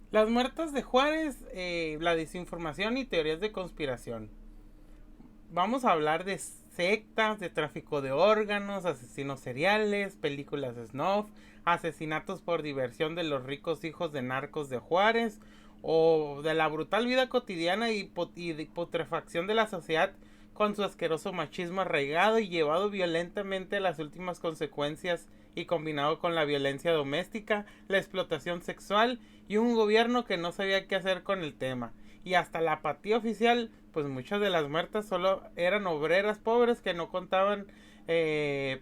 Las muertas de Juárez, la desinformación y teorías de conspiración. Vamos a hablar de sectas, de tráfico de órganos, asesinos seriales, películas snuff, asesinatos por diversión de los ricos hijos de narcos de Juárez, o de la brutal vida cotidiana y de putrefacción de la sociedad con su asqueroso machismo arraigado y llevado violentamente a las últimas consecuencias y combinado con la violencia doméstica, la explotación sexual y un gobierno que no sabía qué hacer con el tema. Y hasta la apatía oficial, pues muchas de las muertas solo eran obreras pobres que no contaban,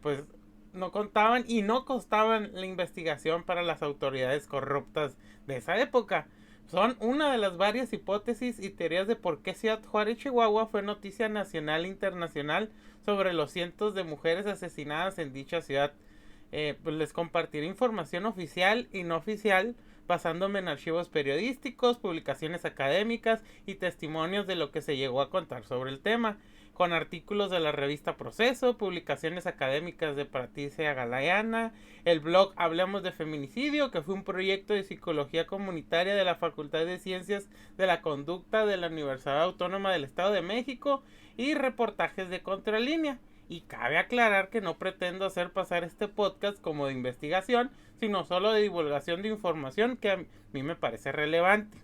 pues no contaban y no costaban la investigación para las autoridades corruptas de esa época. Son una de las varias hipótesis y teorías de por qué Ciudad Juárez, Chihuahua fue noticia nacional e internacional sobre los cientos de mujeres asesinadas en dicha ciudad. Pues les compartiré información oficial y no oficial basándome en archivos periodísticos, publicaciones académicas y testimonios de lo que se llegó a contar sobre el tema, con artículos de la revista Proceso, publicaciones académicas de Patricia Galayana, el blog Hablemos de Feminicidio, que fue un proyecto de psicología comunitaria de la Facultad de Ciencias de la Conducta de la Universidad Autónoma del Estado de México, y reportajes de Contralínea. Y cabe aclarar que no pretendo hacer pasar este podcast como de investigación, sino solo de divulgación de información que a mí me parece relevante.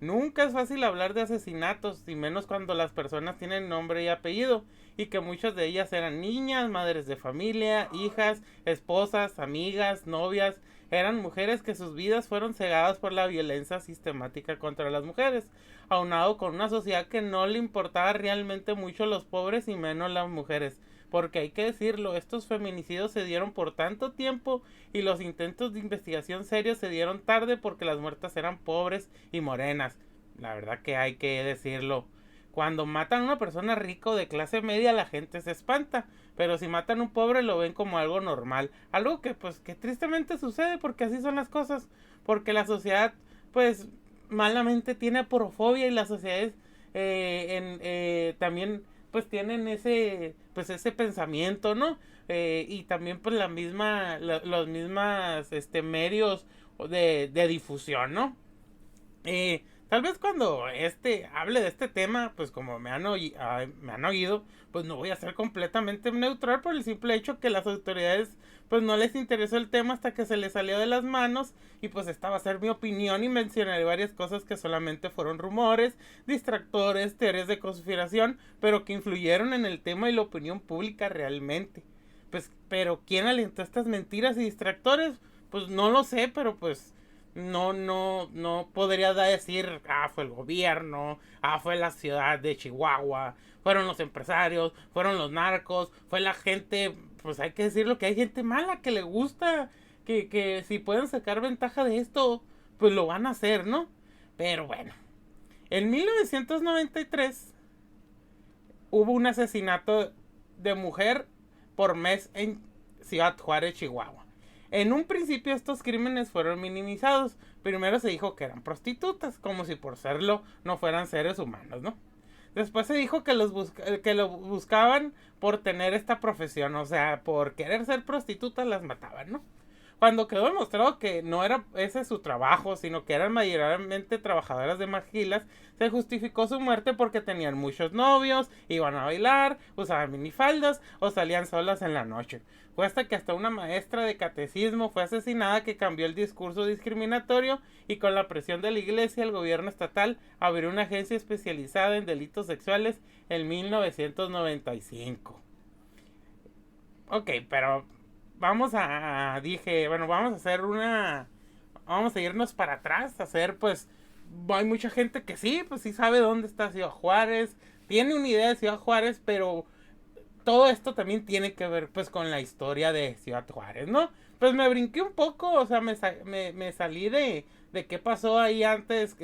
Nunca es fácil hablar de asesinatos, y menos cuando las personas tienen nombre y apellido, y que muchas de ellas eran niñas, madres de familia, hijas, esposas, amigas, novias, eran mujeres que sus vidas fueron cegadas por la violencia sistemática contra las mujeres, aunado con una sociedad que no le importaba realmente mucho a los pobres y menos las mujeres. Porque hay que decirlo, estos feminicidios se dieron por tanto tiempo y los intentos de investigación serios se dieron tarde porque las muertas eran pobres y morenas. La verdad que hay que decirlo. Cuando matan a una persona rica o de clase media la gente se espanta, pero si matan a un pobre lo ven como algo normal, algo que pues que tristemente sucede porque así son las cosas, porque la sociedad pues malamente tiene aporofobia y las sociedades también pues tienen ese pensamiento, ¿no? Y también pues los mismas medios de difusión, ¿no? Tal vez cuando hable de este tema, pues como me han oído, pues no voy a ser completamente neutral por el simple hecho que las autoridades pues no les interesó el tema hasta que se les salió de las manos, y pues esta va a ser mi opinión y mencionaré varias cosas que solamente fueron rumores, distractores, teorías de conspiración, pero que influyeron en el tema y la opinión pública realmente. Pues, pero ¿quién alentó estas mentiras y distractores? Pues no lo sé, pero pues no podría decir, fue el gobierno, fue la ciudad de Chihuahua, fueron los empresarios, fueron los narcos, fue la gente. Pues hay que decirlo, que hay gente mala que le gusta, que si pueden sacar ventaja de esto, pues lo van a hacer, ¿no? Pero bueno, en 1993 hubo un asesinato de mujer por mes en Ciudad Juárez, Chihuahua. En un principio estos crímenes fueron minimizados. Primero se dijo que eran prostitutas, como si por serlo no fueran seres humanos, ¿no? Después se dijo que que lo buscaban por tener esta profesión, o sea, por querer ser prostitutas las mataban, ¿no? Cuando quedó demostrado que no era ese su trabajo, sino que eran mayormente trabajadoras de maquilas, se justificó su muerte porque tenían muchos novios, iban a bailar, usaban minifaldas o salían solas en la noche. Fue hasta que hasta una maestra de catecismo fue asesinada que cambió el discurso discriminatorio, y con la presión de la iglesia el gobierno estatal abrió una agencia especializada en delitos sexuales en 1995. Ok, pero dije, bueno, vamos a irnos para atrás, a hacer pues, hay mucha gente que sí, pues sí sabe dónde está Ciudad Juárez, tiene una idea de Ciudad Juárez, pero todo esto también tiene que ver pues con la historia de Ciudad Juárez, ¿no? Pues me brinqué un poco, o sea, me salí de qué pasó ahí antes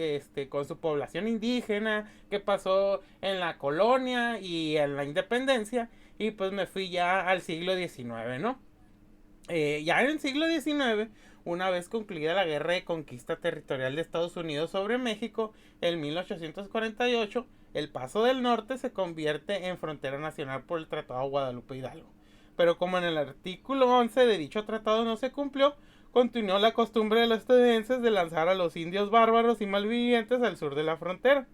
con su población indígena, qué pasó en la colonia y en la independencia, y pues me fui ya al siglo XIX, ¿no? Ya en el siglo XIX, una vez concluida la guerra de conquista territorial de Estados Unidos sobre México, en 1848, el Paso del Norte se convierte en frontera nacional por el Tratado de Guadalupe Hidalgo. Pero como en el artículo 11 de dicho tratado no se cumplió, continuó la costumbre de los estadounidenses de lanzar a los indios bárbaros y malvivientes al sur de la frontera.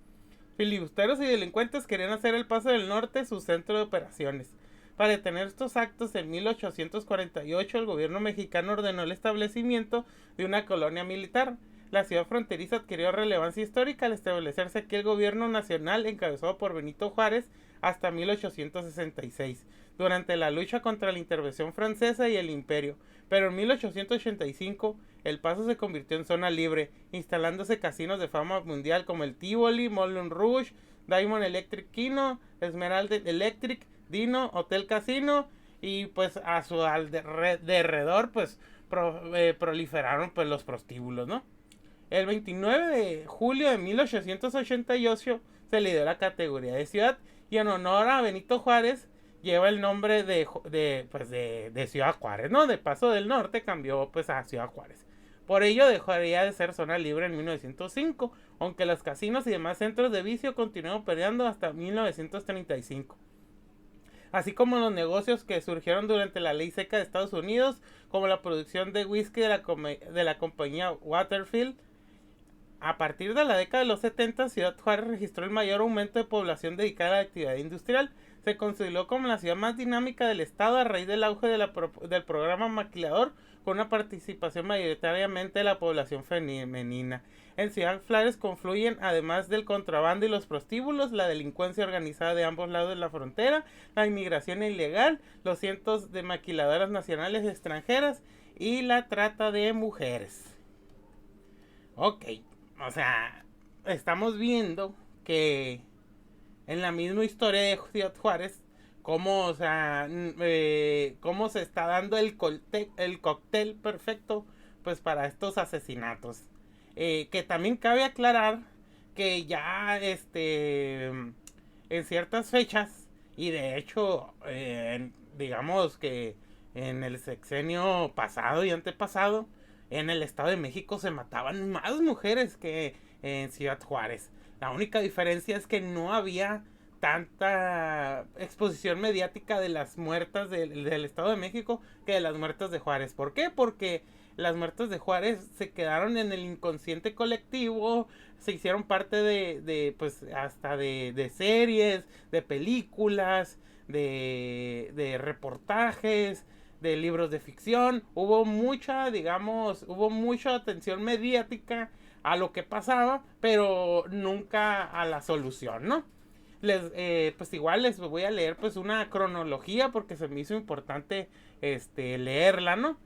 Filibusteros y delincuentes querían hacer el Paso del Norte su centro de operaciones. Para detener estos actos, en 1848 el gobierno mexicano ordenó el establecimiento de una colonia militar. La ciudad fronteriza adquirió relevancia histórica al establecerse aquí el gobierno nacional encabezado por Benito Juárez hasta 1866, durante la lucha contra la intervención francesa y el imperio. Pero en 1885 El Paso se convirtió en zona libre, instalándose casinos de fama mundial como el Tivoli, Moulin Rouge, Diamond Electric Kino, Esmeralda Electric, Dino, Hotel Casino, y pues a su alrededor pues proliferaron pues los prostíbulos, ¿no? El 29 de julio de 1888 se le dio la categoría de ciudad y en honor a Benito Juárez lleva el nombre de Ciudad Juárez, ¿no? De Paso del Norte cambió pues a Ciudad Juárez. Por ello dejaría de ser zona libre en 1905, aunque los casinos y demás centros de vicio continuaron operando hasta 1935. Así como los negocios que surgieron durante la ley seca de Estados Unidos, como la producción de whisky de la compañía Waterfield. A partir de la década de los 70, Ciudad Juárez registró el mayor aumento de población dedicada a la actividad industrial. Se consolidó como la ciudad más dinámica del estado a raíz del auge del programa maquilador, con una participación mayoritariamente de la población femenina. En Ciudad Juárez confluyen, además del contrabando y los prostíbulos, la delincuencia organizada de ambos lados de la frontera, la inmigración ilegal, los cientos de maquiladoras nacionales y extranjeras y la trata de mujeres. Ok. O sea, estamos viendo que en la misma historia de Ciudad Juárez, cómo, o sea, cómo se está dando el cóctel perfecto pues para estos asesinatos. Que también cabe aclarar que ya en ciertas fechas, y de hecho, digamos que en el sexenio pasado y antepasado, en el Estado de México se mataban más mujeres que en Ciudad Juárez. La única diferencia es que no había tanta exposición mediática de las muertas del Estado de México que de las muertas de Juárez. ¿Por qué? Porque las muertas de Juárez se quedaron en el inconsciente colectivo, se hicieron parte pues hasta de series, de películas, de reportajes, de libros de ficción. Hubo mucha atención mediática a lo que pasaba, pero nunca a la solución, ¿no? Pues igual les voy a leer pues una cronología porque se me hizo importante leerla, ¿no?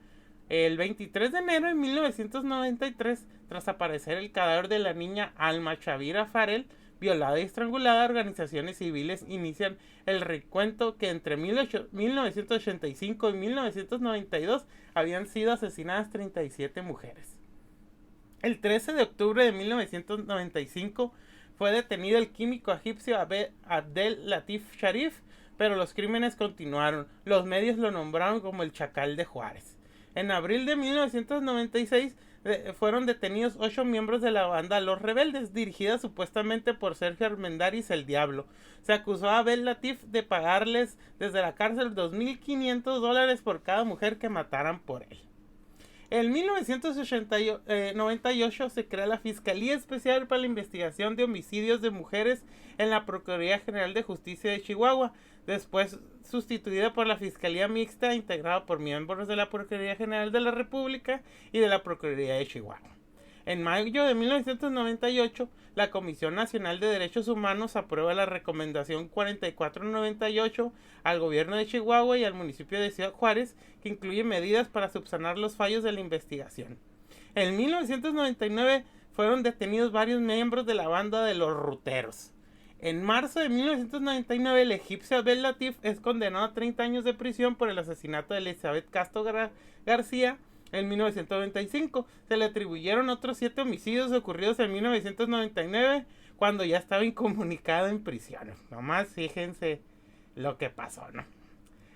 El 23 de enero de 1993, tras aparecer el cadáver de la niña Alma Chavira Farel, violada y estrangulada, organizaciones civiles inician el recuento que entre 1985 y 1992 habían sido asesinadas 37 mujeres. El 13 de octubre de 1995 fue detenido el químico egipcio Abdel Latif Sharif, pero los crímenes continuaron. Los medios lo nombraron como el Chacal de Juárez. En abril de 1996 fueron detenidos 8 miembros de la banda Los Rebeldes, dirigida supuestamente por Sergio Armendáriz el Diablo. Se acusó a Abdel Latif de pagarles desde la cárcel $2,500 por cada mujer que mataran por él. En 1998 se crea la Fiscalía Especial para la Investigación de Homicidios de Mujeres en la Procuraduría General de Justicia de Chihuahua, después sustituida por la Fiscalía Mixta, integrada por miembros de la Procuraduría General de la República y de la Procuraduría de Chihuahua. En mayo de 1998, la Comisión Nacional de Derechos Humanos aprueba la recomendación 4498 al gobierno de Chihuahua y al municipio de Ciudad Juárez, que incluye medidas para subsanar los fallos de la investigación. En 1999 fueron detenidos varios miembros de la banda de los Ruteros. En marzo de 1999, el egipcio Abdel Latif es condenado a 30 años de prisión por el asesinato de Elizabeth Castro García. En 1995 se le atribuyeron otros 7 homicidios ocurridos en 1999, cuando ya estaba incomunicado en prisión. Nomás fíjense lo que pasó, ¿no?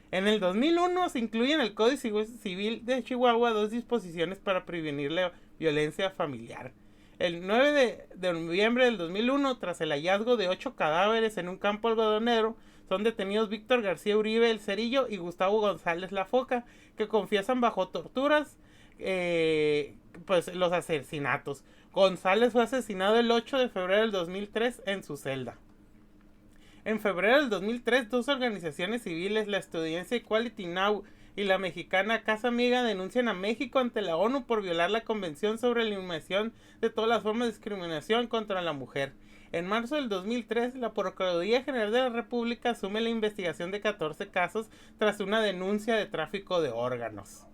En el 2001 se incluye en el Código Civil de Chihuahua 2 disposiciones para prevenir la violencia familiar. El 9 de noviembre del 2001, tras el hallazgo de 8 cadáveres en un campo algodonero, son detenidos Víctor García Uribe el Cerillo y Gustavo González La Foca, que confiesan bajo torturas pues los asesinatos. González fue asesinado el 8 de febrero del 2003 en su celda. En febrero del 2003, dos organizaciones civiles, la estadounidense Equality Now y la mexicana Casa Amiga, denuncian a México ante la ONU por violar la Convención sobre la Eliminación de todas las formas de discriminación contra la mujer. En marzo del 2003, la Procuraduría General de la República asume la investigación de 14 casos tras una denuncia de tráfico de órganos.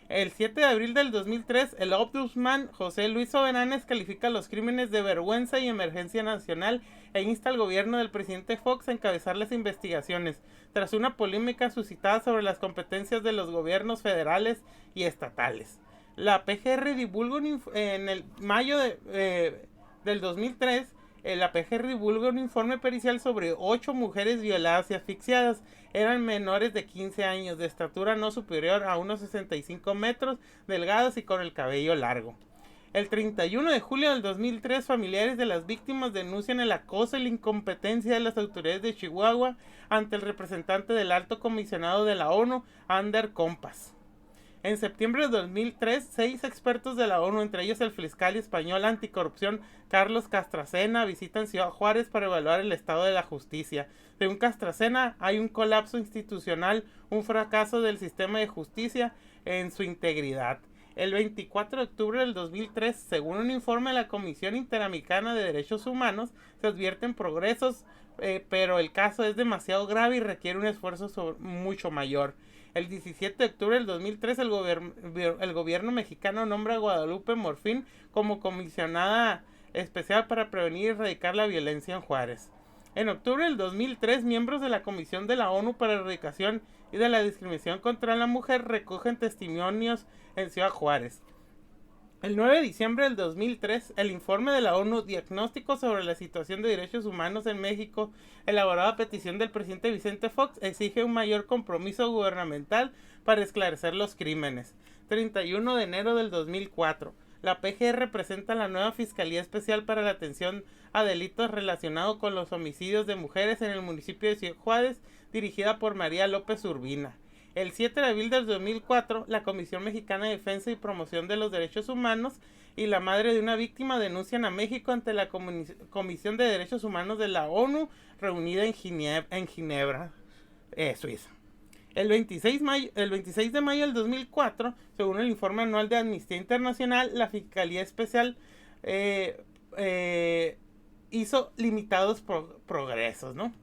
El 7 de abril del 2003, el ombudsman José Luis Soberanes califica los crímenes de vergüenza y emergencia nacional e insta al gobierno del presidente Fox a encabezar las investigaciones, tras una polémica suscitada sobre las competencias de los gobiernos federales y estatales. La PGR divulga en el mayo del 2003, la PGR divulga un informe pericial sobre 8 mujeres violadas y asfixiadas. Eran menores de 15 años, de estatura no superior a unos 65 metros, delgadas y con el cabello largo. El 31 de julio del 2003, familiares de las víctimas denuncian el acoso y la incompetencia de las autoridades de Chihuahua ante el representante del Alto Comisionado de la ONU, Ander Kompas. En septiembre de 2003, 6 expertos de la ONU, entre ellos el fiscal español anticorrupción Carlos Castracena, visitan Ciudad Juárez para evaluar el estado de la justicia. Según Castracena, hay un colapso institucional, un fracaso del sistema de justicia en su integridad. El 24 de octubre del 2003, según un informe de la Comisión Interamericana de Derechos Humanos, se advierten progresos, pero el caso es demasiado grave y requiere un esfuerzo mucho mayor. El 17 de octubre del 2003, el gobierno mexicano nombra a Guadalupe Morfín como comisionada especial para prevenir y erradicar la violencia en Juárez. En octubre del 2003, miembros de la Comisión de la ONU para la Erradicación y de la Discriminación contra la Mujer recogen testimonios en Ciudad Juárez. El 9 de diciembre del 2003, el informe de la ONU Diagnóstico sobre la situación de derechos humanos en México, elaborado a petición del presidente Vicente Fox, exige un mayor compromiso gubernamental para esclarecer los crímenes. 31 de enero del 2004, la PGR presenta la nueva Fiscalía Especial para la Atención a Delitos Relacionados con los Homicidios de Mujeres en el municipio de Ciudad Juárez, dirigida por María López Urbina. El 7 de abril del 2004, la Comisión Mexicana de Defensa y Promoción de los Derechos Humanos y la madre de una víctima denuncian a México ante la Comisión de Derechos Humanos de la ONU, reunida en Ginebra, Suiza. El 26 de mayo del 2004, según el informe anual de Amnistía Internacional, la Fiscalía Especial hizo limitados progresos, ¿no?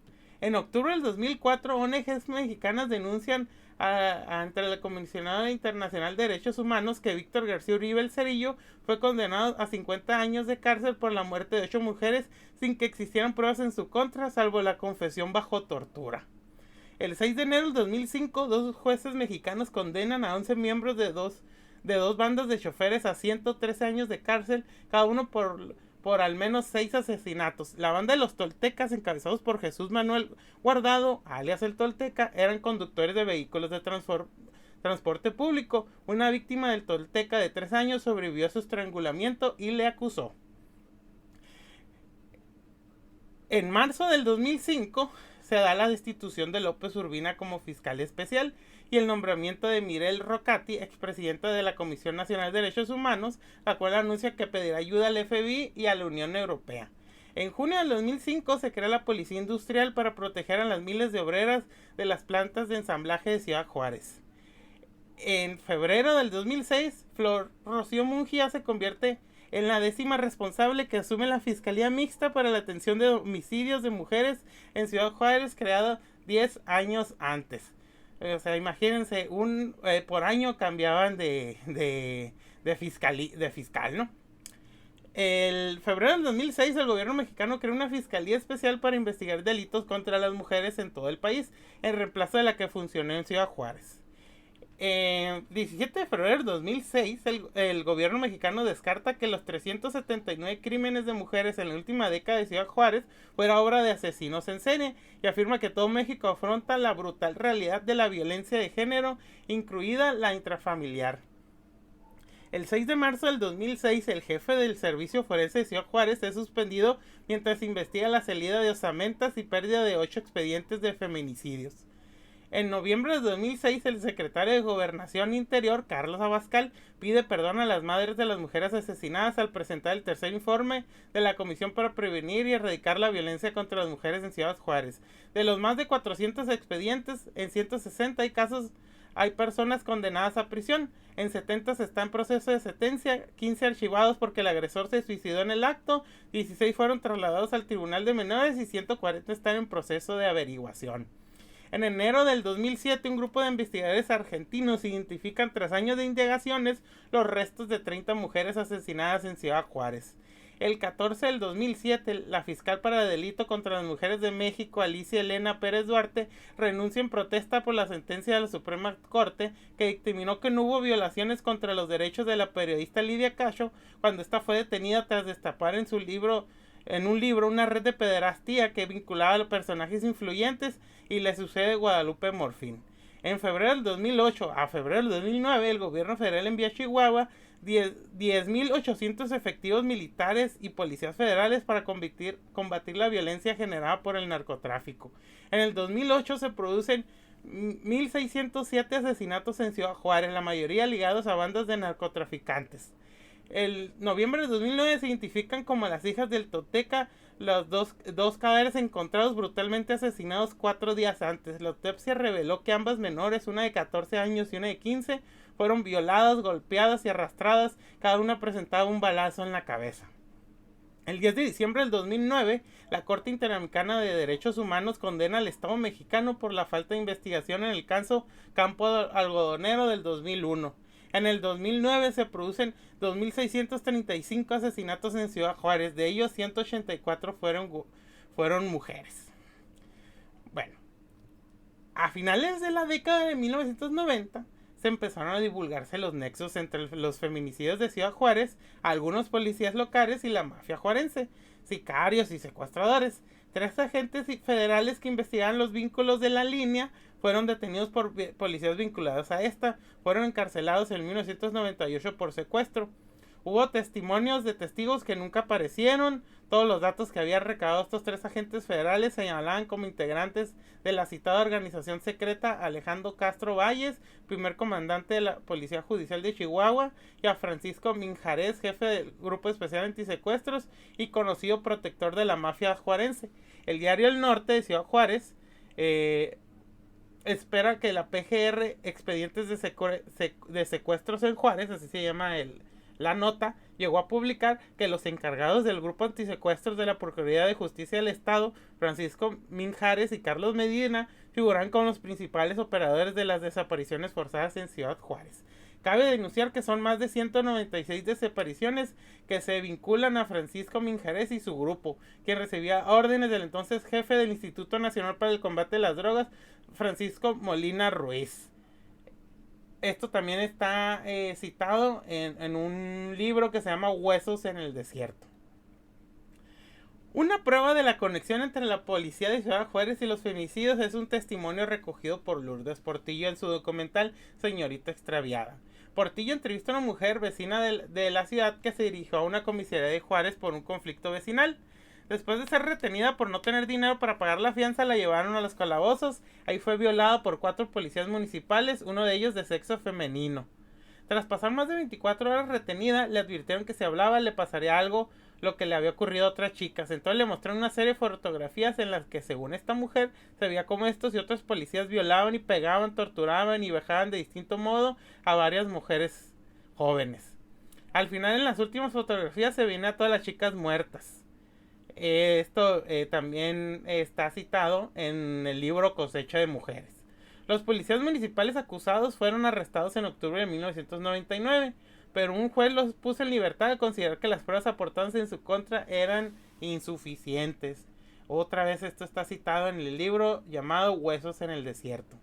En octubre del 2004, ONGs mexicanas denuncian ante la Comisionada Internacional de Derechos Humanos que Víctor García Uribe El Cerillo fue condenado a 50 años de cárcel por la muerte de 8 mujeres sin que existieran pruebas en su contra, salvo la confesión bajo tortura. El 6 de enero del 2005, 2 jueces mexicanos condenan a 11 miembros de dos bandas de choferes a 113 años de cárcel, cada uno por al menos 6 asesinatos. La banda de los Toltecas, encabezados por Jesús Manuel Guardado, alias el Tolteca, eran conductores de vehículos de transporte público. Una víctima del Tolteca de 3 años sobrevivió a su estrangulamiento y le acusó. En marzo del 2005 se da la destitución de López Urbina como fiscal especial y el nombramiento de Mirel Rocati, expresidenta de la Comisión Nacional de Derechos Humanos, la cual anuncia que pedirá ayuda al FBI y a la Unión Europea. En junio del 2005 se crea la Policía Industrial para proteger a las miles de obreras de las plantas de ensamblaje de Ciudad Juárez. En febrero del 2006, Flor Rocío Munguía se convierte en la 10ª responsable que asume la Fiscalía Mixta para la Atención de Homicidios de Mujeres en Ciudad Juárez, creada 10 años antes. O sea, imagínense, por año cambiaban de fiscal, ¿no? El febrero del 2006, el gobierno mexicano creó una Fiscalía Especial para investigar delitos contra las mujeres en todo el país, en reemplazo de la que funcionó en Ciudad Juárez. 17 de febrero del 2006, el gobierno mexicano descarta que los 379 crímenes de mujeres en la última década de Ciudad Juárez fuera obra de asesinos en serie y afirma que todo México afronta la brutal realidad de la violencia de género, incluida la intrafamiliar. El 6 de marzo del 2006, el jefe del Servicio Forense de Ciudad Juárez es suspendido mientras investiga la salida de osamentas y pérdida de 8 expedientes de feminicidios. En noviembre de 2006, el secretario de Gobernación Interior, Carlos Abascal, pide perdón a las madres de las mujeres asesinadas al presentar el tercer informe de la Comisión para Prevenir y Erradicar la Violencia contra las Mujeres en Ciudad Juárez. De los más de 400 expedientes, en 160 hay personas condenadas a prisión. En 70 se está en proceso de sentencia, 15 archivados porque el agresor se suicidó en el acto, 16 fueron trasladados al Tribunal de Menores y 140 están en proceso de averiguación. En enero del 2007, un grupo de investigadores argentinos identifican tras años de indagaciones los restos de 30 mujeres asesinadas en Ciudad Juárez. El 14 del 2007, la fiscal para el delito contra las mujeres de México, Alicia Elena Pérez Duarte, renuncia en protesta por la sentencia de la Suprema Corte que dictaminó que no hubo violaciones contra los derechos de la periodista Lidia Cacho cuando ésta fue detenida tras destapar en un libro una red de pederastía que vinculaba a los personajes influyentes y le sucede Guadalupe Morfín. En febrero del 2008 a febrero del 2009, el gobierno federal envía a Chihuahua 10.800 efectivos militares y policías federales para combatir la violencia generada por el narcotráfico. En el 2008 se producen 1.607 asesinatos en Ciudad Juárez, la mayoría ligados a bandas de narcotraficantes. En noviembre de 2009 se identifican como las hijas del Toteca los dos cadáveres encontrados brutalmente asesinados 4 días antes. La autopsia reveló que ambas menores, una de 14 años y una de 15, fueron violadas, golpeadas y arrastradas. Cada una presentaba un balazo en la cabeza. El 10 de diciembre del 2009, la Corte Interamericana de Derechos Humanos condena al Estado mexicano por la falta de investigación en el caso Campo Algodonero del 2001. En el 2009 se producen 2.635 asesinatos en Ciudad Juárez, de ellos 184 fueron mujeres. Bueno, a finales de la década de 1990 se empezaron a divulgarse los nexos entre los feminicidios de Ciudad Juárez, algunos policías locales y la mafia juarense, sicarios y secuestradores. 3 agentes federales que investigaban los vínculos de la línea fueron detenidos por policías vinculados a esta. Fueron encarcelados en 1998 por secuestro. Hubo testimonios de testigos que nunca aparecieron. Todos los datos que habían recabado estos 3 agentes federales señalaban como integrantes de la citada organización secreta a Alejandro Castro Valles, primer comandante de la Policía Judicial de Chihuahua, y a Francisco Minjares, jefe del Grupo Especial Antisecuestros y conocido protector de la mafia juarense. El diario El Norte de Ciudad Juárez espera que la PGR, expedientes de secuestros en Juárez, así se llama la nota, llegó a publicar que los encargados del grupo antisecuestros de la Procuraduría de Justicia del Estado, Francisco Minjares y Carlos Medina, figuran como los principales operadores de las desapariciones forzadas en Ciudad Juárez. Cabe denunciar que son más de 196 desapariciones que se vinculan a Francisco Minjares y su grupo, quien recibía órdenes del entonces jefe del Instituto Nacional para el Combate de las Drogas, Francisco Molina Ruiz. Esto también está citado en un libro que se llama Huesos en el Desierto. Una prueba de la conexión entre la policía de Ciudad Juárez y los feminicidios es un testimonio recogido por Lourdes Portillo en su documental Señorita Extraviada. Portillo entrevistó a una mujer vecina de la ciudad que se dirigió a una comisaría de Juárez por un conflicto vecinal. Después de ser retenida por no tener dinero para pagar la fianza, la llevaron a los calabozos. Ahí fue violada por 4 policías municipales, uno de ellos de sexo femenino. Tras pasar más de 24 horas retenida, le advirtieron que si hablaba le pasaría algo lo que le había ocurrido a otras chicas. Entonces le mostraron una serie de fotografías en las que, según esta mujer, se veía como estos y otros policías violaban y pegaban, torturaban y vejaban de distinto modo a varias mujeres jóvenes. Al final, en las últimas fotografías se veían a todas las chicas muertas. Esto también está citado en el libro Cosecha de Mujeres. Los policías municipales acusados fueron arrestados en octubre de 1999, pero un juez los puso en libertad al considerar que las pruebas aportadas en su contra eran insuficientes. Otra vez esto está citado en el libro llamado Huesos en el Desierto.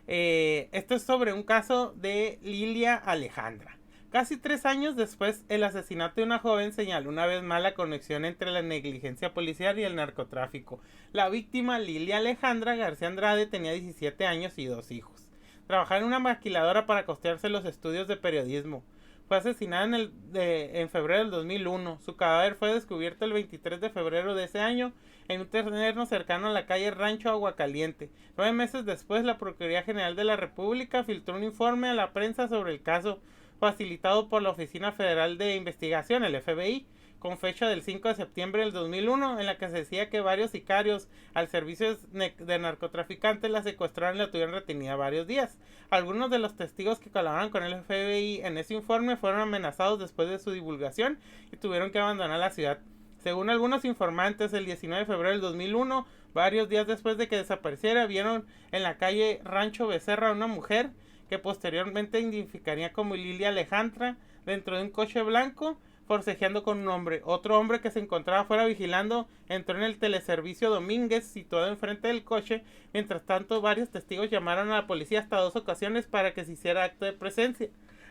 Esto es sobre un caso de Lilia Alejandra. Casi 3 años después, el asesinato de una joven señaló una vez más la conexión entre la negligencia policial y el narcotráfico. La víctima, Lilia Alejandra García Andrade, tenía 17 años y 2 hijos. Trabajaba en una maquiladora para costearse los estudios de periodismo. fue asesinada en febrero del 2001. Su cadáver fue descubierto el 23 de febrero de ese año en un terreno cercano a la calle Rancho Aguacaliente. 9 meses después, la Procuraduría General de la República filtró un informe a la prensa sobre el caso, facilitado por la Oficina Federal de Investigación, el FBI, con fecha del 5 de septiembre del 2001, en la que se decía que varios sicarios al servicio de narcotraficantes la secuestraron y la tuvieron retenida varios días. Algunos de los testigos que colaboraron con el FBI en ese informe fueron amenazados después de su divulgación y tuvieron que abandonar la ciudad. Según algunos informantes, el 19 de febrero del 2001, varios días después de que desapareciera, vieron en la calle Rancho Becerra a una mujer que posteriormente identificaría como Lilia Alejandra dentro de un coche blanco, forcejeando con un hombre. Otro hombre que se encontraba afuera vigilando entró en el teleservicio Domínguez situado enfrente del coche. Mientras tanto, varios testigos llamaron a la policía hasta 2 ocasiones para que se hiciera acto de presencia.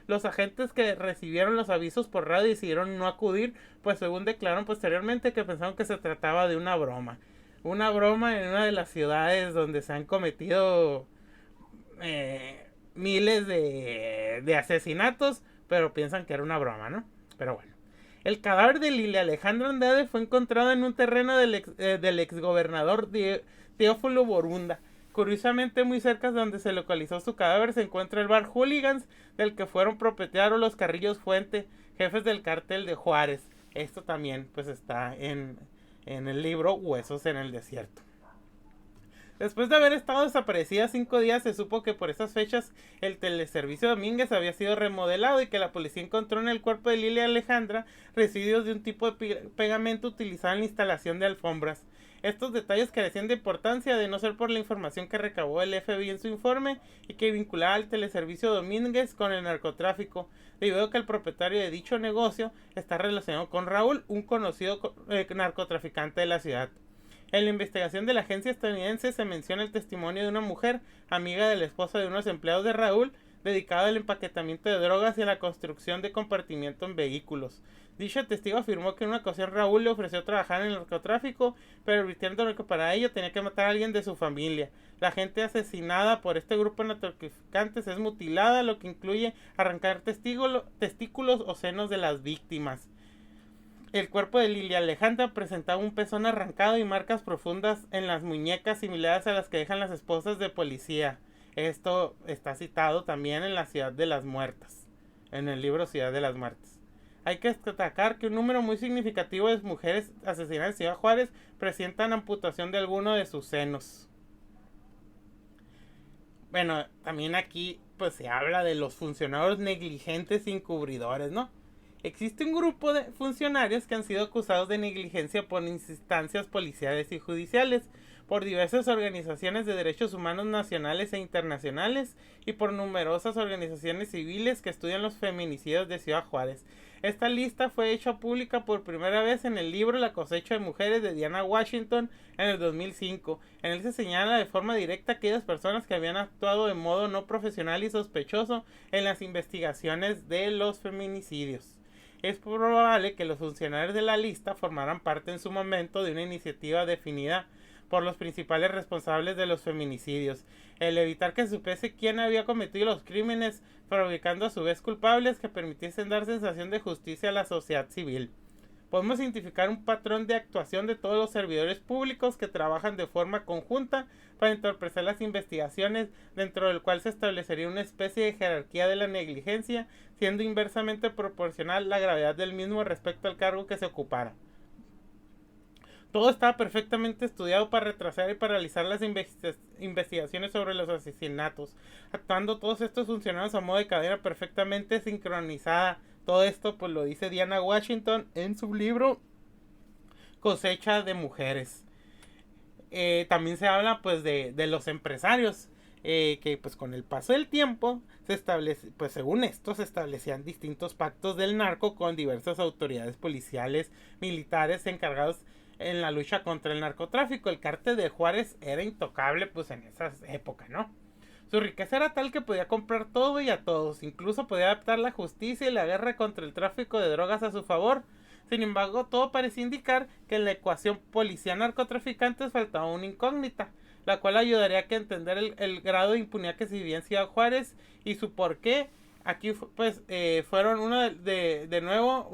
Los agentes que recibieron los avisos por radio decidieron no acudir, pues según declararon posteriormente que pensaron que se trataba de una broma. Una broma en una de las ciudades donde se han cometido miles de asesinatos, pero piensan que era una broma, ¿no? Pero bueno. El cadáver de Lilia Alejandra Andrade fue encontrado en un terreno del exgobernador Teófilo Borunda. Curiosamente, muy cerca de donde se localizó su cadáver se encuentra el bar Hooligans, del que fueron propietarios los Carrillos Fuente, jefes del cártel de Juárez. Esto también pues está en el libro Huesos en el Desierto. Después de haber estado desaparecida 5 días, se supo que por esas fechas el teleservicio Domínguez había sido remodelado y que la policía encontró en el cuerpo de Lilia Alejandra residuos de un tipo de pegamento utilizado en la instalación de alfombras. Estos detalles carecían de importancia de no ser por la información que recabó el FBI en su informe y que vinculaba al teleservicio Domínguez con el narcotráfico, debido a que el propietario de dicho negocio está relacionado con Raúl, un conocido narcotraficante de la ciudad. En la investigación de la agencia estadounidense se menciona el testimonio de una mujer, amiga del esposo de unos empleados de Raúl, dedicada al empaquetamiento de drogas y a la construcción de compartimiento en vehículos. Dicho testigo afirmó que en una ocasión Raúl le ofreció trabajar en el narcotráfico, pero advirtiéndole que para ello tenía que matar a alguien de su familia. La gente asesinada por este grupo de narcotraficantes es mutilada, lo que incluye arrancar testículos o senos de las víctimas. El cuerpo de Lilia Alejandra presentaba un pezón arrancado y marcas profundas en las muñecas similares a las que dejan las esposas de policía. Esto está citado también en la Ciudad de las Muertas, en el libro Ciudad de las Muertas. Hay que destacar que un número muy significativo de mujeres asesinadas en Ciudad Juárez presentan amputación de alguno de sus senos. Bueno, también aquí pues se habla de los funcionarios negligentes y encubridores, ¿no? Existe un grupo de funcionarios que han sido acusados de negligencia por instancias policiales y judiciales, por diversas organizaciones de derechos humanos nacionales e internacionales y por numerosas organizaciones civiles que estudian los feminicidios de Ciudad Juárez. Esta lista fue hecha pública por primera vez en el libro La cosecha de mujeres de Diana Washington en el 2005. En él se señala de forma directa a aquellas personas que habían actuado de modo no profesional y sospechoso en las investigaciones de los feminicidios. Es probable que los funcionarios de la lista formaran parte en su momento de una iniciativa definida por los principales responsables de los feminicidios, el evitar que se supiese quién había cometido los crímenes, fabricando a su vez culpables que permitiesen dar sensación de justicia a la sociedad civil. Podemos identificar un patrón de actuación de todos los servidores públicos que trabajan de forma conjunta para entorpecer las investigaciones, dentro del cual se establecería una especie de jerarquía de la negligencia, siendo inversamente proporcional la gravedad del mismo respecto al cargo que se ocupara. Todo estaba perfectamente estudiado para retrasar y paralizar las investigaciones sobre los asesinatos, actuando todos estos funcionarios a modo de cadena perfectamente sincronizada. Todo esto pues lo dice Diana Washington en su libro Cosecha de Mujeres. También se habla pues de los empresarios, que pues con el paso del tiempo pues según esto se establecían distintos pactos del narco con diversas autoridades policiales, militares encargados en la lucha contra el narcotráfico. El cártel de Juárez era intocable pues en esas épocas, ¿no? Su riqueza era tal que podía comprar todo y a todos, incluso podía adaptar la justicia y la guerra contra el tráfico de drogas a su favor. Sin embargo, todo parecía indicar que en la ecuación policía-narcotraficantes faltaba una incógnita, la cual ayudaría a entender el grado de impunidad que se vivía en Ciudad Juárez y su porqué aquí pues fueron de nuevo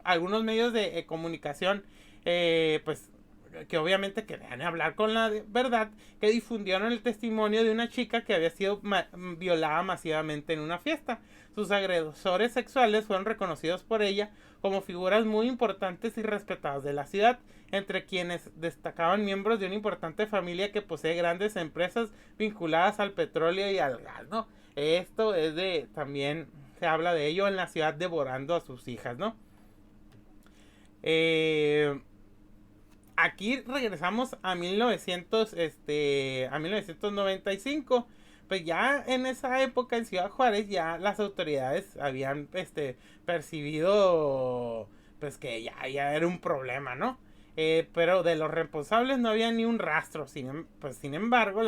algunos medios de comunicación, pues que obviamente querían hablar con la verdad, que difundieron el testimonio de una chica que había sido violada masivamente en una fiesta. Sus agresores sexuales fueron reconocidos por ella como figuras muy importantes y respetadas de la ciudad, entre quienes destacaban miembros de una importante familia que posee grandes empresas vinculadas al petróleo y al gas, ¿no? Esto es también se habla de ello en la ciudad devorando a sus hijas, ¿no? Aquí regresamos a 1995. Pues ya en esa época en Ciudad Juárez ya las autoridades habían percibido pues que ya era un problema, ¿no? Pero de los responsables no había ni un rastro. Sin embargo,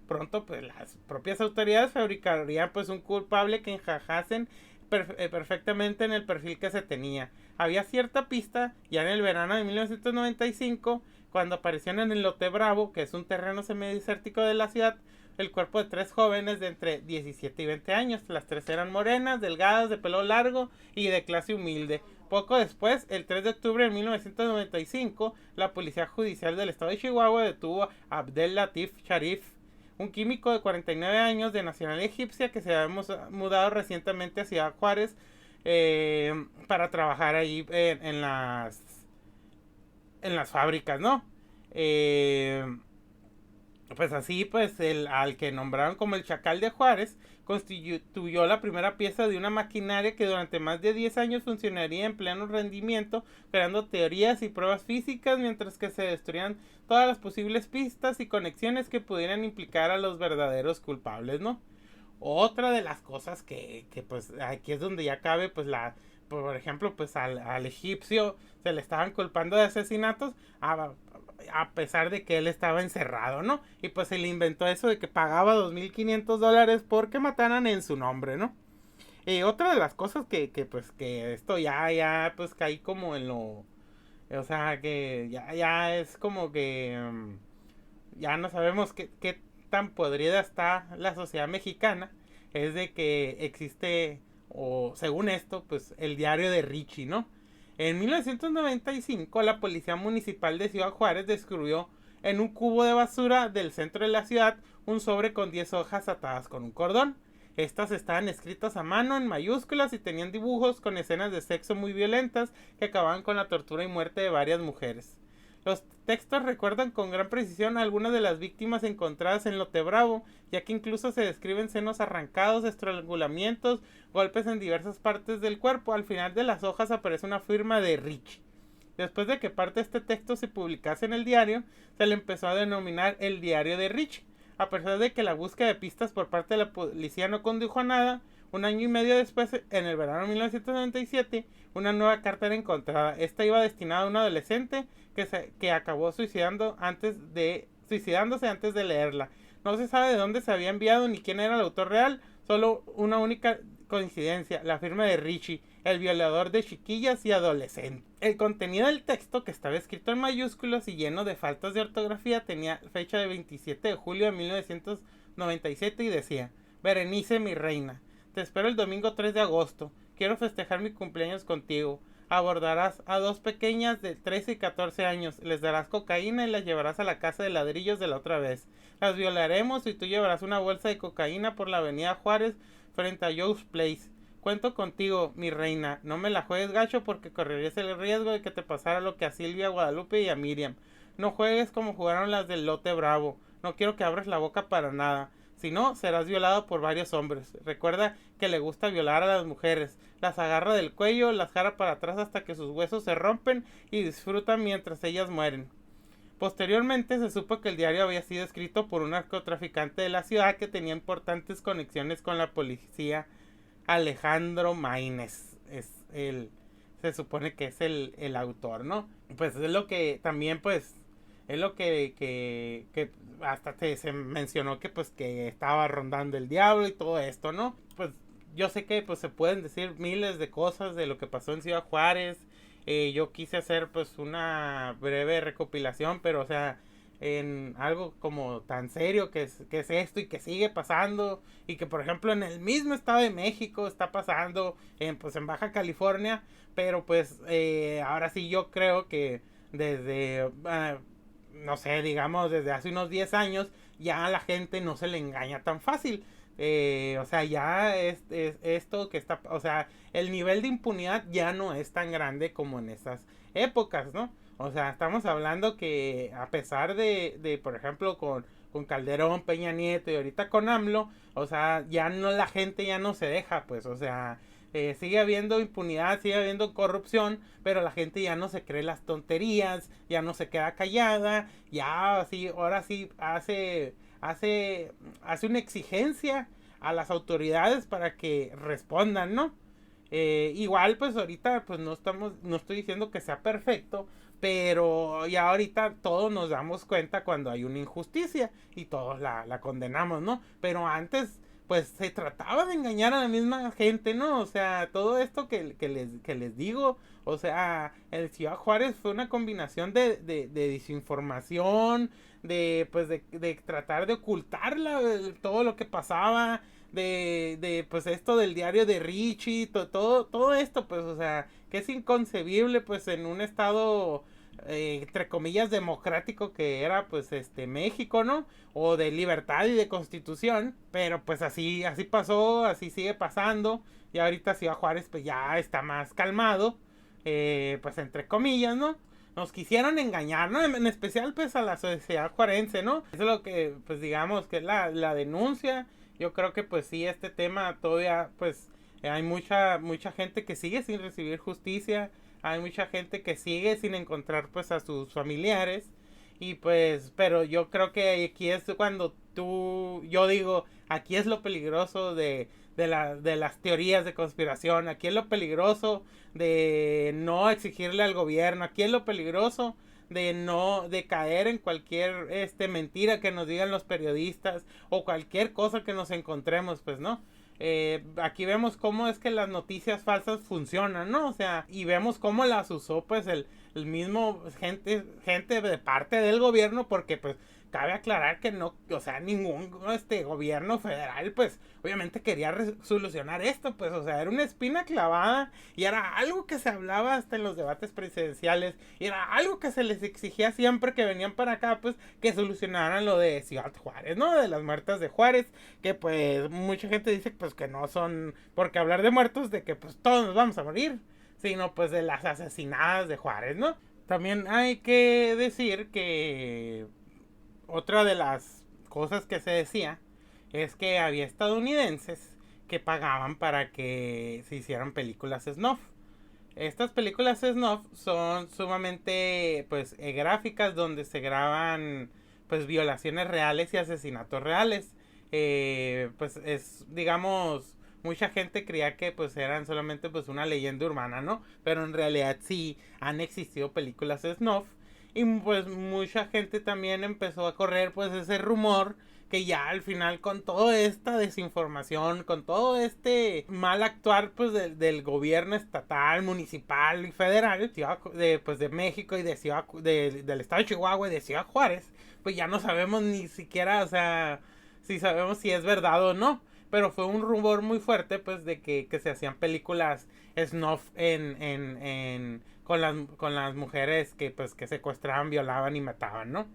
pronto pues las propias autoridades fabricarían pues un culpable que encajasen perfectamente en el perfil que se tenía. Había cierta pista ya en el verano de 1995 cuando aparecieron en el Lote Bravo, que es un terreno semidesértico de la ciudad, el cuerpo de 3 jóvenes de entre 17 y 20 años. Las 3 eran morenas, delgadas, de pelo largo y de clase humilde. Poco después, el 3 de octubre de 1995, la Policía Judicial del Estado de Chihuahua detuvo a Abdel Latif Sharif, un químico de 49 años de nacionalidad egipcia que se había mudado recientemente a Ciudad Juárez para trabajar ahí en las fábricas, ¿no? Pues así, pues al que nombraron como el Chacal de Juárez constituyó la primera pieza de una maquinaria que durante más de 10 años funcionaría en pleno rendimiento, creando teorías y pruebas físicas mientras que se destruían todas las posibles pistas y conexiones que pudieran implicar a los verdaderos culpables, ¿no? Otra de las cosas que pues aquí es donde ya cabe pues por ejemplo pues al egipcio se le estaban culpando de asesinatos a pesar de que él estaba encerrado, ¿no? Y pues se le inventó eso de que pagaba $2,500 porque mataran en su nombre, ¿no? Otra de las cosas pues que esto ya pues caí como en lo, o sea que ya es como que ya no sabemos qué tan podrida está la sociedad mexicana, es de que existe, o según esto, pues el diario de Richie, ¿no? En 1995, la Policía Municipal de Ciudad Juárez descubrió en un cubo de basura del centro de la ciudad un sobre con 10 hojas atadas con un cordón. Estas estaban escritas a mano en mayúsculas y tenían dibujos con escenas de sexo muy violentas que acababan con la tortura y muerte de varias mujeres. Los textos recuerdan con gran precisión a algunas de las víctimas encontradas en Lote Bravo, ya que incluso se describen senos arrancados, estrangulamientos, golpes en diversas partes del cuerpo. Al final de las hojas aparece una firma de Rich. Después de que parte de este texto se publicase en el diario, se le empezó a denominar el diario de Rich. A pesar de que la búsqueda de pistas por parte de la policía no condujo a nada, un año y medio después, en el verano de 1997, una nueva carta era encontrada. Esta iba destinada a un adolescente que acabó suicidándose antes de leerla. No se sabe de dónde se había enviado ni quién era el autor real, solo una única coincidencia, la firma de Richie, el violador de chiquillas y adolescentes. El contenido del texto, que estaba escrito en mayúsculas y lleno de faltas de ortografía, tenía fecha de 27 de julio de 1997 y decía: Berenice, mi reina, te espero el domingo 3 de agosto. Quiero festejar mi cumpleaños contigo. Abordarás a 2 pequeñas de 13 y 14 años. Les darás cocaína y las llevarás a la casa de ladrillos de la otra vez. Las violaremos y tú llevarás una bolsa de cocaína por la avenida Juárez frente a Joe's Place. Cuento contigo, mi reina. No me la juegues gacho porque correrías el riesgo de que te pasara lo que a Silvia, Guadalupe y a Miriam. No juegues como jugaron las del Lote Bravo. No quiero que abras la boca para nada. Si no, serás violado por varios hombres. Recuerda que le gusta violar a las mujeres. Las agarra del cuello, las jala para atrás hasta que sus huesos se rompen y disfrutan mientras ellas mueren. Posteriormente se supo que el diario había sido escrito por un narcotraficante de la ciudad que tenía importantes conexiones con la policía, Alejandro Maínez. Se supone que es el autor, ¿no? Pues es lo que también pues es lo que hasta se mencionó que pues que estaba rondando el diablo y todo esto, ¿no? Pues yo sé que pues se pueden decir miles de cosas de lo que pasó en Ciudad Juárez. Yo quise hacer pues una breve recopilación, pero o sea, en algo como tan serio que es esto y que sigue pasando y que por ejemplo en el mismo estado de México está pasando pues en Baja California, pero pues ahora sí yo creo que desde no sé, digamos desde hace unos 10 años ya a la gente no se le engaña tan fácil. O sea, ya es esto que está, o sea, el nivel de impunidad ya no es tan grande como en esas épocas, ¿no? O sea, estamos hablando que a pesar de por ejemplo, con Calderón, Peña Nieto y ahorita con AMLO, o sea, ya no, la gente ya no se deja, pues, o sea, sigue habiendo impunidad, sigue habiendo corrupción, pero la gente ya no se cree las tonterías, ya no se queda callada, ya así, ahora sí hace una exigencia a las autoridades para que respondan, ¿no? Igual pues ahorita pues no estoy diciendo que sea perfecto, pero ya ahorita todos nos damos cuenta cuando hay una injusticia y todos la condenamos, ¿no? Pero antes pues se trataba de engañar a la misma gente, ¿no? O sea, todo esto que les digo, o sea, el Ciudad Juárez fue una combinación de desinformación, de tratar de ocultar todo lo que pasaba, pues esto del diario de Richie, todo esto, pues, o sea, que es inconcebible, pues, en un estado, entre comillas, democrático que era, pues, México, ¿no? O de libertad y de constitución, pero pues así pasó, así sigue pasando, y ahorita Ciudad Juárez, pues, ya está más calmado, pues, entre comillas, ¿no? Nos quisieron engañar, ¿no? En especial, pues, a la sociedad juarense, ¿no? Eso es lo que, pues, digamos, que es la denuncia. Yo creo que pues sí, este tema todavía pues hay mucha gente que sigue sin recibir justicia, hay mucha gente que sigue sin encontrar pues a sus familiares y pues, pero yo creo que aquí es cuando yo digo, aquí es lo peligroso de las teorías de conspiración, aquí es lo peligroso de no exigirle al gobierno, aquí es lo peligroso de caer en cualquier mentira que nos digan los periodistas o cualquier cosa que nos encontremos, pues, ¿no? Aquí vemos cómo es que las noticias falsas funcionan, ¿no? O sea, y vemos cómo las usó pues el mismo gente de parte del gobierno, porque pues cabe aclarar que no, o sea, ningún gobierno federal pues obviamente quería solucionar esto, pues, o sea, era una espina clavada y era algo que se hablaba hasta en los debates presidenciales y era algo que se les exigía siempre que venían para acá, pues, que solucionaran lo de Ciudad Juárez, ¿no? De las muertas de Juárez, que pues mucha gente dice pues que no son, porque hablar de muertos de que pues todos nos vamos a morir, sino pues de las asesinadas de Juárez, ¿no? También hay que decir que otra de las cosas que se decía es que había estadounidenses que pagaban para que se hicieran películas snuff. Estas películas snuff son sumamente pues gráficas, donde se graban pues violaciones reales y asesinatos reales. Pues es, digamos, mucha gente creía que pues eran solamente pues una leyenda urbana, ¿no? Pero en realidad sí han existido películas snuff. Y pues mucha gente también empezó a correr pues ese rumor que ya al final, con toda esta desinformación, con todo este mal actuar pues del gobierno estatal, municipal y federal pues de México y del estado de Chihuahua y de Ciudad Juárez, pues ya no sabemos ni siquiera, o sea, si sabemos si es verdad o no. Pero fue un rumor muy fuerte pues de que se hacían películas snuff con las mujeres que pues que secuestraban, violaban y mataban, ¿no?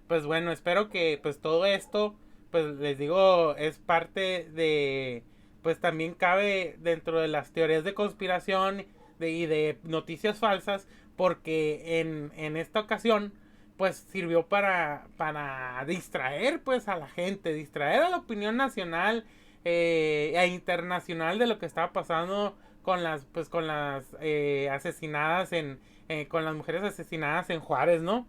Pues bueno, espero que pues todo esto, pues les digo, es parte de, pues también cabe dentro de las teorías de conspiración y de noticias falsas, porque en esta ocasión pues sirvió para distraer pues a la gente, distraer a la opinión nacional e internacional de lo que estaba pasando con las asesinadas con las mujeres asesinadas en Juárez, ¿no?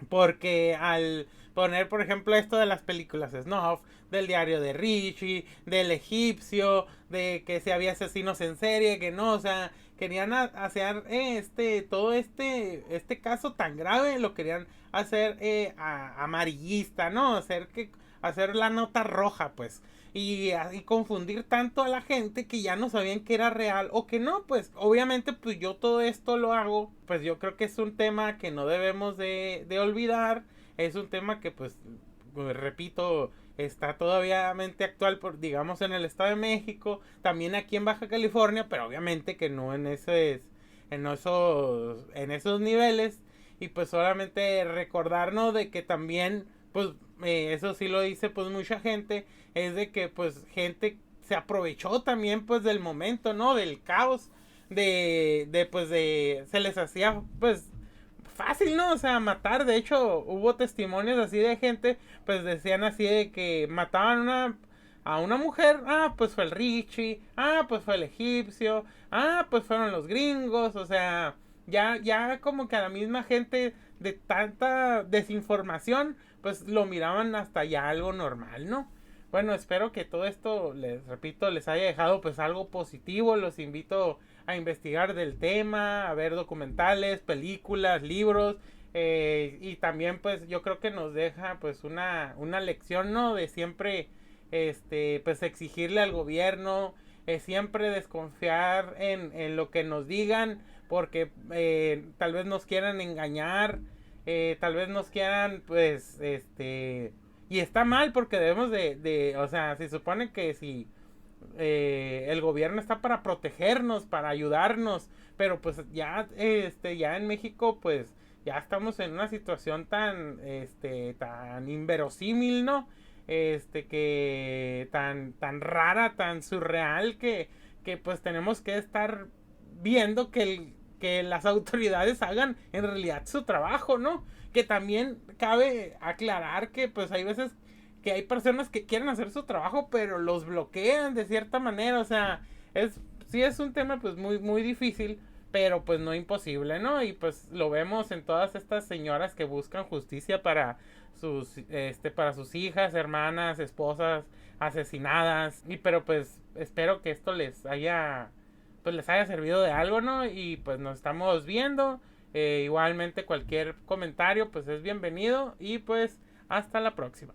Porque al poner, por ejemplo, esto de las películas Snuff, del diario de Richie, del egipcio, de que si había asesinos en serie, que no, o sea, querían hacer todo este caso tan grave, lo querían hacer amarillista, ¿no? Hacer la nota roja, pues. Y confundir tanto a la gente que ya no sabían que era real o que no, pues obviamente pues yo todo esto lo hago, pues yo creo que es un tema que no debemos de olvidar, es un tema que pues repito, está todavía actual, por, digamos, en el Estado de México, también aquí en Baja California, pero obviamente que no en esos niveles. Y pues solamente recordarnos de que también, pues eso sí lo dice pues mucha gente, es de que pues gente se aprovechó también pues del momento, ¿no? Del caos, se les hacía pues fácil, ¿no? O sea, matar. De hecho, hubo testimonios así de gente, pues decían así de que mataban a una mujer. Ah, pues fue el Richie. Ah, pues fue el egipcio. Ah, pues fueron los gringos. O sea, ya como que a la misma gente de tanta desinformación, pues lo miraban hasta ya algo normal, ¿no? Bueno, espero que todo esto, les repito, les haya dejado pues algo positivo. Los invito a investigar del tema, a ver documentales, películas, libros. Y también pues yo creo que nos deja pues una lección, ¿no? De siempre pues exigirle al gobierno, siempre desconfiar en lo que nos digan, porque tal vez nos quieran engañar, tal vez nos quieran pues y está mal porque debemos o sea, se supone que si el gobierno está para protegernos, para ayudarnos, pero pues ya en México pues ya estamos en una situación tan inverosímil, ¿no? Que tan rara, tan surreal, que pues tenemos que estar viendo que las autoridades hagan en realidad su trabajo, ¿no? Que también cabe aclarar que pues hay veces que hay personas que quieren hacer su trabajo, pero los bloquean de cierta manera. O sea, sí es un tema pues muy difícil, pero pues no imposible, ¿no? Y pues lo vemos en todas estas señoras que buscan justicia para sus hijas, hermanas, esposas asesinadas. Y pero pues espero que esto les haya servido de algo, ¿no? Y pues nos estamos viendo. Igualmente cualquier comentario pues es bienvenido y pues hasta la próxima.